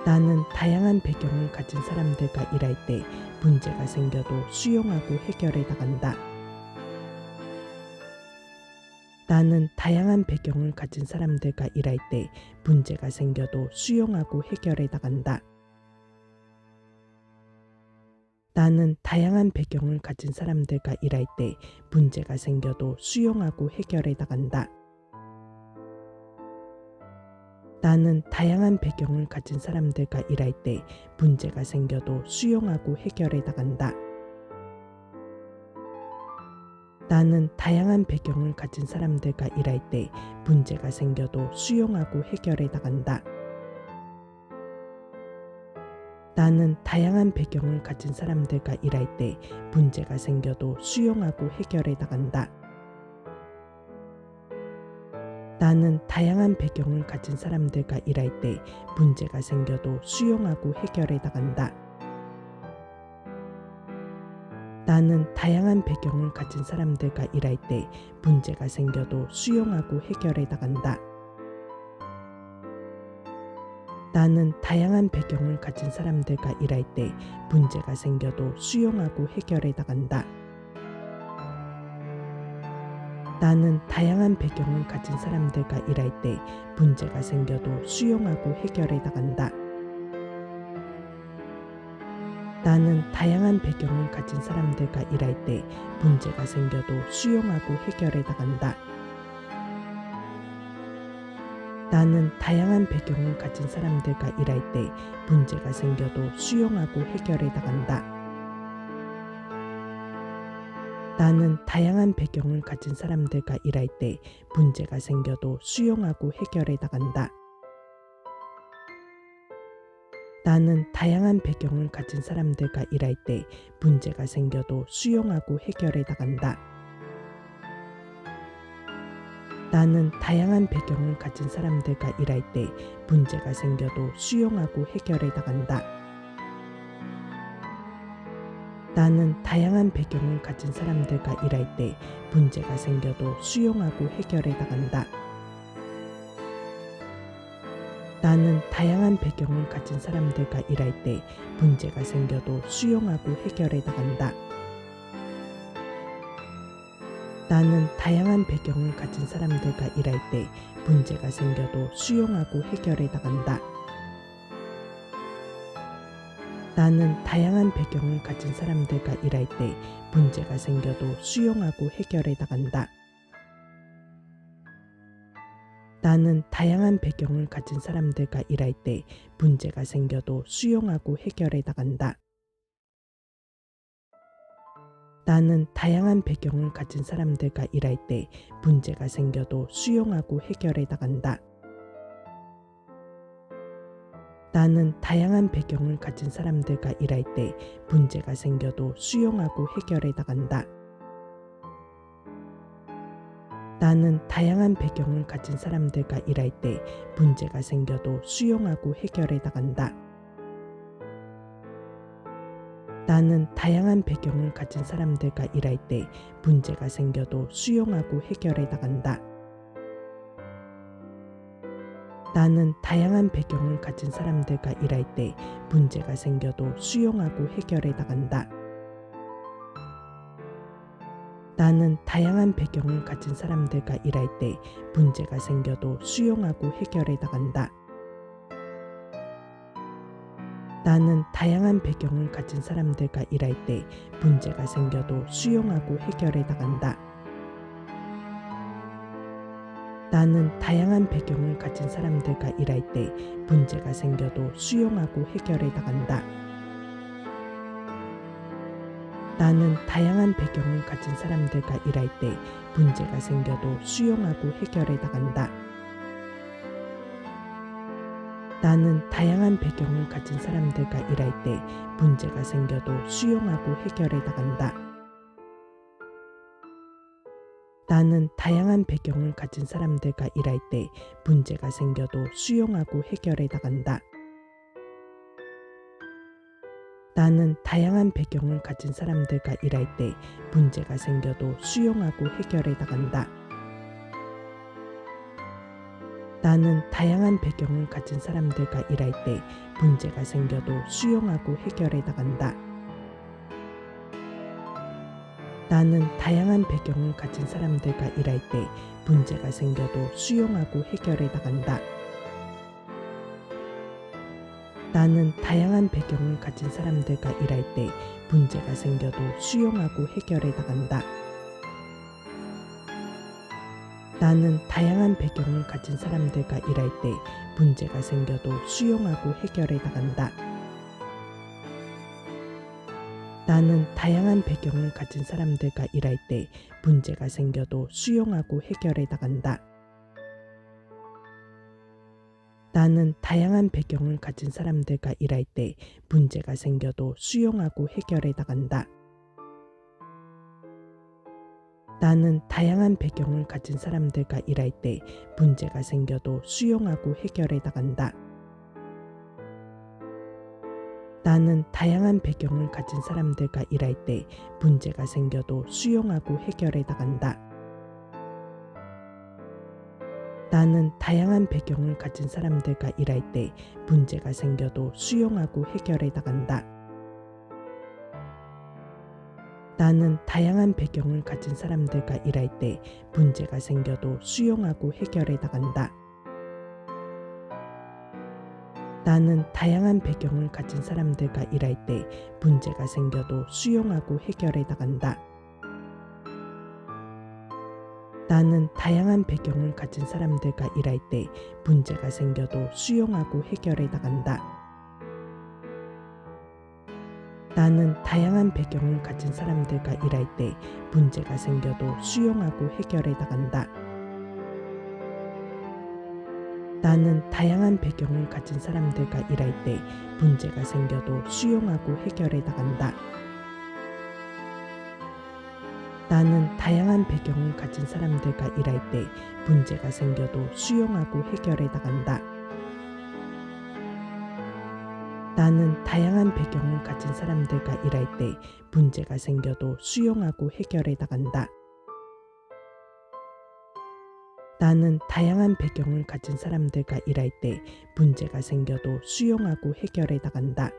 나는 다양한 배경을 가진 사람들과 일할 때 문제가 생겨도 수용하고 해결해 나간다. 나는 다양한 배경을 가진 사람들과 일할 때 문제가 생겨도 수용하고 해결해 나간다. 나는 다양한 배경을 가진 사람들과 일할 때 문제가 생겨도 수용하고 해결해 나간다. 나는 다양한 배경을 가진 사람들과 일할 때 문제가 생겨도 수용하고 해결해 나간다. 나는 다양한 배경을 가진 사람들과 일할 때 문제가 생겨도 수용하고 해결해 나간다. 나는 다양한 배경을 가진 사람들과 일할 때 문제가 생겨도 수용하고 해결해 나간다. 나는 다양한 배경을 가진 사람들과 일할 때 문제가 생겨도 수용하고 해결해 나간다. 나는 다양한 배경을 가진 사람들과 일할 때 문제가 생겨도 수용하고 해결해 나간다. 나는 다양한 배경을 가진 사람들과 일할 때 문제가 생겨도 수용하고 해결해 나간다. 나는 다양한 배경을 가진 사람들과 일할 때 문제가 생겨도 수용하고 해결해 나간다. 나는 다양한 배경을 가진 사람들과 일할 때 문제가 생겨도 수용하고 해결해 나간다. 나는 다양한 배경을 가진 사람들과 일할 때 문제가 생겨도 수용하고 해결해 나간다. 나는 다양한 배경을 가진 사람들과 일할 때 문제가 생겨도 수용하고 해결해 나간다. 나는 다양한 배경을 가진 사람들과 일할 때 문제가 생겨도 수용하고 해결해 나간다. 나는 다양한 배경을 가진 사람들과 일할 때 문제가 생겨도 수용하고 해결해 나간다. 나는 다양한 배경을 가진 사람들과 일할 때 문제가 생겨도 수용하고 해결해 나간다. 나는 다양한 배경을 가진 사람들과 일할 때 문제가 생겨도 수용하고 해결해 나간다. 나는 다양한 배경을 가진 사람들과 일할 때 문제가 생겨도 수용하고 해결해 나간다. 나는 다양한 배경을 가진 사람들과 일할 때 문제가 생겨도 수용하고 해결해 나간다. 나는 다양한 배경을 가진 사람들과 일할 때 문제가 생겨도 수용하고 해결해 나간다. 나는 다양한 배경을 가진 사람들과 일할 때 문제가 생겨도 수용하고 해결해 나간다. 나는 다양한 배경을 가진 사람들과 일할 때 문제가 생겨도 수용하고 해결해 나간다. 나는 다양한 배경을 가진 사람들과 일할 때 문제가 생겨도 수용하고 해결해 나간다. 나는 다양한 배경을 가진 사람들과 일할 때 문제가 생겨도 수용하고 해결해 나간다. 나는 다양한 배경을 가진 사람들과 일할 때 문제가 생겨도 수용하고 해결해 나간다. 나는 다양한 배경을 가진 사람들과 일할 때 문제가 생겨도 수용하고 해결해 나간다. 나는 다양한 배경을 가진 사람들과 일할 때 문제가 생겨도 수용하고 해결해 나간다. 나는 다양한 배경을 가진 사람들과 일할 때 문제가 생겨도 수용하고 해결해 나간다. 나는 다양한 배경을 가진 사람들과 일할 때 문제가 생겨도 수용하고 해결해 나간다. 나는 다양한 배경을 가진 사람들과 일할 때 문제가 생겨도 수용하고 해결해 나간다. 나는 다양한 배경을 가진 사람들과 일할 때 문제가 생겨도 수용하고 해결해 나간다. 나는 다양한 배경을 가진 사람들과 일할 때 문제가 생겨도 수용하고 해결해 나간다. 나는 다양한 배경을 가진 사람들과 일할 때 문제가 생겨도 수용하고 해결해 나간다. 나는 다양한 배경을 가진 사람들과 일할 때 문제가 생겨도 수용하고 해결해 나간다. 나는 다양한 배경을 가진 사람들과 일할 때 문제가 생겨도 수용하고 해결해 나간다. 나는 다양한 배경을 가진 사람들과 일할 때 문제가 생겨도 수용하고 해결해 나간다. 나는 다양한 배경을 가진 사람들과 일할 때 문제가 생겨도 수용하고 해결해 나간다. 나는 다양한 배경을 가진 사람들과 일할 때 문제가 생겨도 수용하고 해결해 나간다. 나는 다양한 배경을 가진 사람들과 일할 때 문제가 생겨도 수용하고 해결해 나간다. 나는 다양한 배경을 가진 사람들과 일할 때 문제가 생겨도 수용하고 해결해 나간다. 나는 다양한 배경을 가진 사람들과 일할 때 문제가 생겨도 수용하고 해결해 나간다. 나는 다양한 배경을 가진 사람들과 일할 때 문제가 생겨도 수용하고 해결해 나간다. 나는 다양한 배경을 가진 사람들과 일할 때 문제가 생겨도 수용하고 해결해 나간다. 나는 다양한 배경을 가진 사람들과 일할 때 문제가 생겨도 수용하고 해결해 나간다. 나는 다양한 배경을 가진 사람들과 일할 때 문제가 생겨도 수용하고 해결해 나간다. 나는 다양한 배경을 가진 사람들과 일할 때 문제가 생겨도 수용하고 해결해 나간다. 나는 다양한 배경을 가진 사람들과 일할 때 문제가 생겨도 수용하고 해결해 나간다. 나는 다양한 배경을 가진 사람들과 일할 때 문제가 생겨도 수용하고 해결해 나간다. 나는 다양한 배경을 가진 사람들과 일할 때 문제가 생겨도 수용하고 해결해 나간다.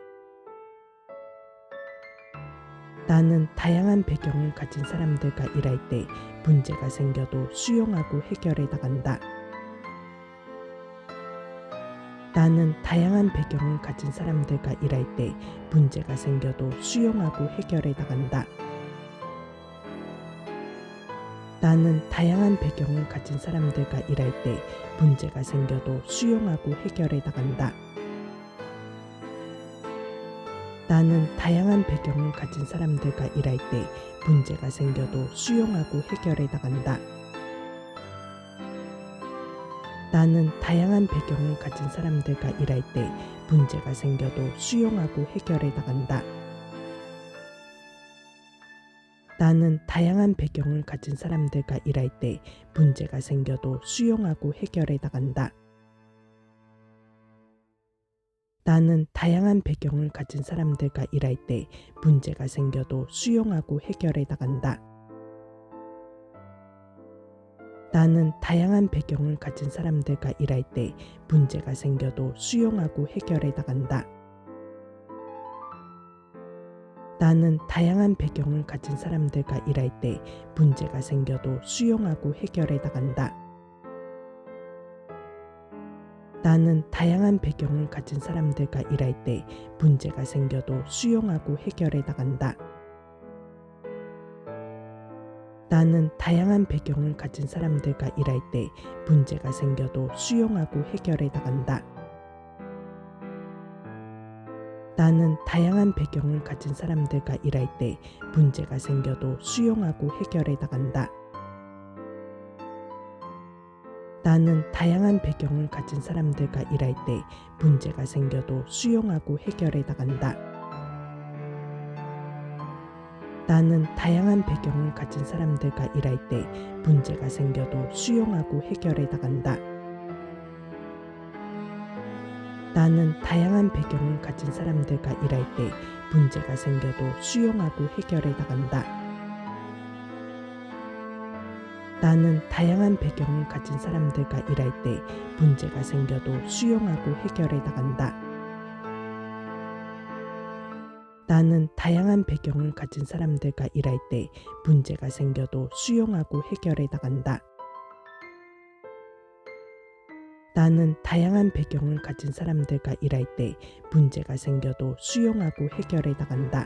나는 다양한 배경을 가진 사람들과 일할 때 문제가 생겨도 수용하고 해결해 나간다. 나는 다양한 배경을 가진 사람들과 일할 때 문제가 생겨도 수용하고 해결해 나간다. 나는 다양한 배경을 가진 사람들과 일할 때 문제가 생겨도 수용하고 해결해 나간다. 나는 다양한 배경을 가진 사람들과 일할 때 문제가 생겨도 수용하고 해결해 나간다. 나는 다양한 배경을 가진 사람들과 일할 때 문제가 생겨도 수용하고 해결해 나간다. 나는 다양한 배경을 가진 사람들과 일할 때 문제가 생겨도 수용하고 해결해 나간다. 나는 다양한 배경을 가진 사람들과 일할 때 문제가 생겨도 수용하고 해결해 나간다. 나는 다양한 배경을 가진 사람들과 일할 때 문제가 생겨도 수용하고 해결해 나간다. 나는 다양한 배경을 가진 사람들과 일할 때 문제가 생겨도 수용하고 해결해 나간다. 나는 다양한 배경을 가진 사람들과 일할 때 문제가 생겨도 수용하고 해결해 나간다. 나는 다양한 배경을 가진 사람들과 일할 때 문제가 생겨도 수용하고 해결해 나간다. 나는 다양한 배경을 가진 사람들과 일할 때 문제가 생겨도 수용하고 해결해 나간다. 나는 다양한 배경을 가진 사람들과 일할 때 문제가 생겨도 수용하고 해결해 나간다. 나는 다양한 배경을 가진 사람들과 일할 때 문제가 생겨도 수용하고 해결해 나간다. 나는 다양한 배경을 가진 사람들과 일할 때 문제가 생겨도 수용하고 해결해 나간다. 나는 다양한 배경을 가진 사람들과 일할 때 문제가 생겨도 수용하고 해결해 나간다. 나는 다양한 배경을 가진 사람들과 일할 때 문제가 생겨도 수용하고 해결해 나간다. 나는 다양한 배경을 가진 사람들과 일할 때 문제가 생겨도 수용하고 해결해 나간다.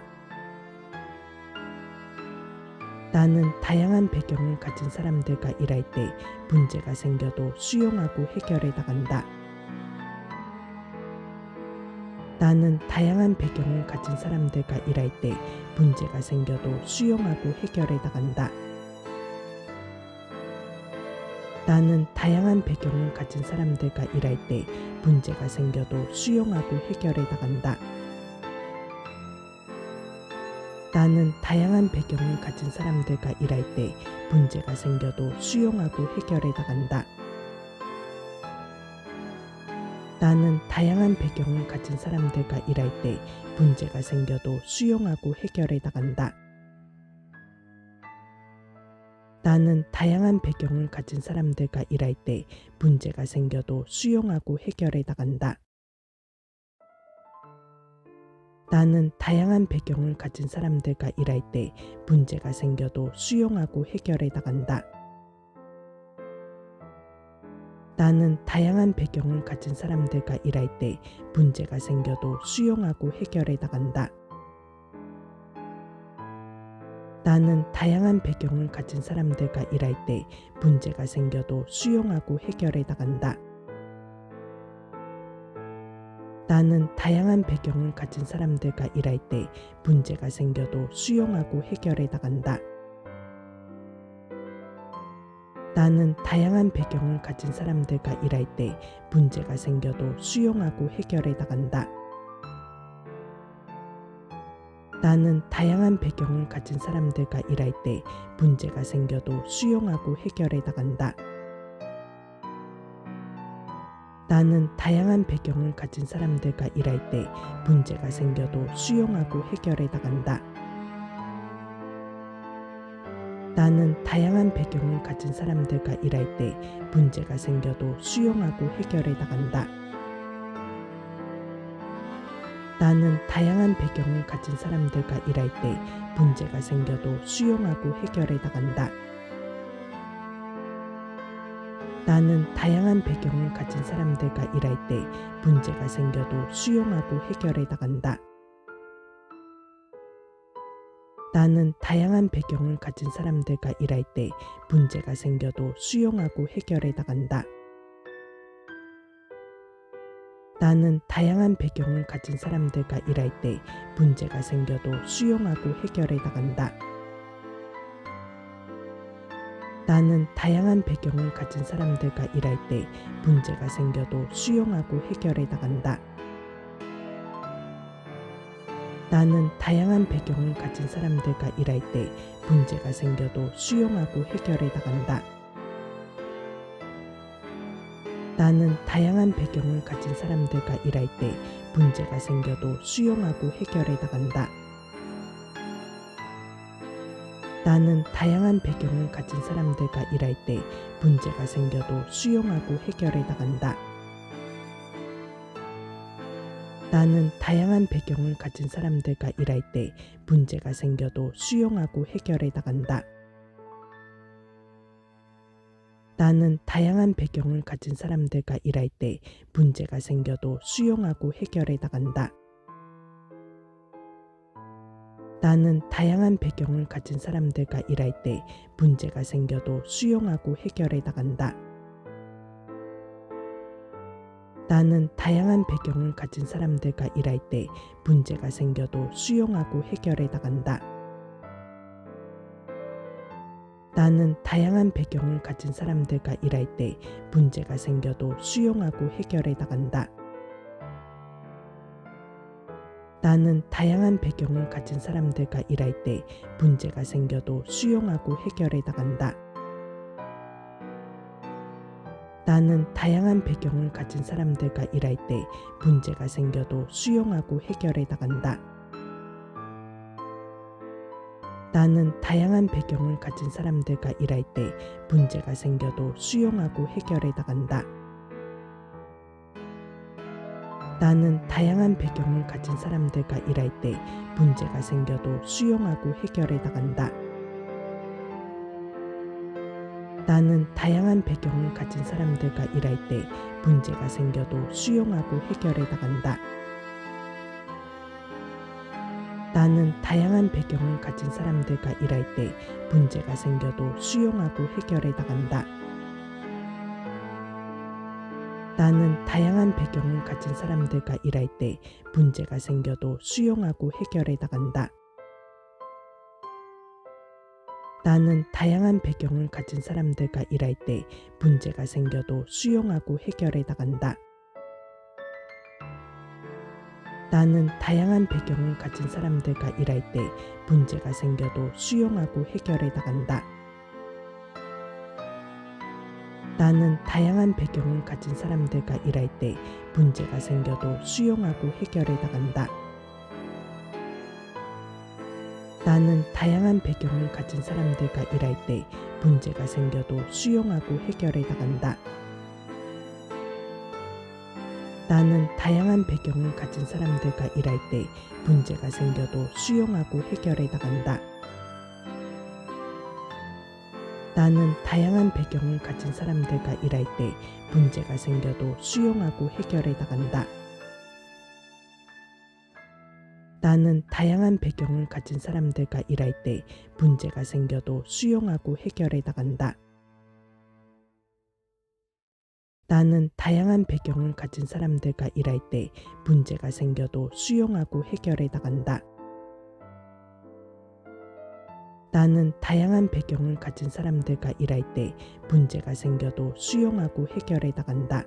나는 다양한 배경을 가진 사람들과 일할 때 문제가 생겨도 수용하고 해결해 나간다. 나는 다양한 배경을 가진 사람들과 일할 때 문제가 생겨도 수용하고 해결해 나간다. 나는 다양한 배경을 가진 사람들과 일할 때 문제가 생겨도 수용하고 해결해 나간다. 나는 다양한 배경을 가진 사람들과 일할 때 문제가 생겨도 수용하고 해결해 나간다. 나는 다양한 배경을 가진 사람들과 일할 때 문제가 생겨도 수용하고 해결해 나간다. 나는 다양한 배경을 가진 사람들과 일할 때 문제가 생겨도 수용하고 해결해 나간다. 나는 다양한 배경을 가진 사람들과 일할 때 문제가 생겨도 수용하고 해결해 나간다. 나는 다양한 배경을 가진 사람들과 일할 때 문제가 생겨도 수용하고 해결해 나간다. 나는 다양한 배경을 가진 사람들과 일할 때 문제가 생겨도 수용하고 해결해 나간다. 나는 다양한 배경을 가진 사람들과 일할 때 문제가 생겨도 수용하고 해결해 나간다. 나는 다양한 배경을 가진 사람들과 일할 때 문제가 생겨도 수용하고 해결해 나간다. 나는 다양한 배경을 가진 사람들과 일할 때 문제가 생겨도 수용하고 해결해 나간다. 나는 다양한 배경을 가진 사람들과 일할 때 문제가 생겨도 수용하고 해결해 나간다. 나는 다양한 배경을 가진 사람들과 일할 때 문제가 생겨도 수용하고 해결해 나간다. 나는 다양한 배경을 가진 사람들과 일할 때 문제가 생겨도 수용하고 해결해 나간다. 나는 다양한 배경을 가진 사람들과 일할 때 문제가 생겨도 수용하고 해결해 나간다. 나는 다양한 배경을 가진 사람들과 일할 때 문제가 생겨도 수용하고 해결해 나간다. 나는 다양한 배경을 가진 사람들과 일할 때 문제가 생겨도 수용하고 해결해 나간다. 나는 다양한 배경을 가진 사람들과 일할 때 문제가 생겨도 수용하고 해결해 나간다. 나는 다양한 배경을 가진 사람들과 일할 때 문제가 생겨도 수용하고 해결해 나간다. 나는 다양한 배경을 가진 사람들과 일할 때 문제가 생겨도 수용하고 해결해 나간다. 나는 다양한 배경을 가진 사람들과 일할 때 문제가 생겨도 수용하고 해결해 나간다. 나는 다양한 배경을 가진 사람들과 일할 때 문제가 생겨도 수용하고 해결해 나간다. 나는 다양한 배경을 가진 사람들과 일할 때 문제가 생겨도 수용하고 해결해 나간다. 나는 다양한 배경을 가진 사람들과 일할 때 문제가 생겨도 수용하고 해결해 나간다. 나는 다양한 배경을 가진 사람들과 일할 때 문제가 생겨도 수용하고 해결해 나간다. 나는 다양한 배경을 가진 사람들과 일할 때 문제가 생겨도 수용하고 해결해 나간다. 나는 다양한 배경을 가진 사람들과 일할 때 문제가 생겨도 수용하고 해결해 나간다. 나는 다양한 배경을 가진 사람들과 일할 때 문제가 생겨도 수용하고 해결해 나간다. 나는 다양한 배경을 가진 사람들과 일할 때 문제가 생겨도 수용하고 해결해 나간다. 나는 다양한 배경을 가진 사람들과 일할 때 문제가 생겨도 수용하고 해결해 나간다. 나는 다양한 배경을 가진 사람들과 일할 때 문제가 생겨도 수용하고 해결해 나간다. 나는 다양한 배경을 가진 사람들과 일할 때 문제가 생겨도 수용하고 해결해 나간다. 나는 다양한 배경을 가진 사람들과 일할 때 문제가 생겨도 수용하고 해결해 나간다. 나는 다양한 배경을 가진 사람들과 일할 때 문제가 생겨도 수용하고 해결해 나간다. 나는 다양한 배경을 가진 사람들과 일할 때 문제가 생겨도 수용하고 해결해 나간다. 나는 다양한 배경을 가진 사람들과 일할 때 문제가 생겨도 수용하고 해결해 나간다. 나는 다양한 배경을 가진 사람들과 일할 때 문제가 생겨도 수용하고 해결해 나간다. 나는 다양한 배경을 가진 사람들과 일할 때 문제가 생겨도 수용하고 해결해 나간다. 나는 다양한 배경을 가진 사람들과 일할 때 문제가 생겨도 수용하고 해결해 나간다. 나는 다양한 배경을 가진 사람들과 일할 때 문제가 생겨도 수용하고 해결해 나간다. 나는 다양한 배경을 가진 사람들과 일할 때 문제가 생겨도 수용하고 해결해 나간다. 나는 다양한 배경을 가진 사람들과 일할 때 문제가 생겨도 수용하고 해결해 나간다.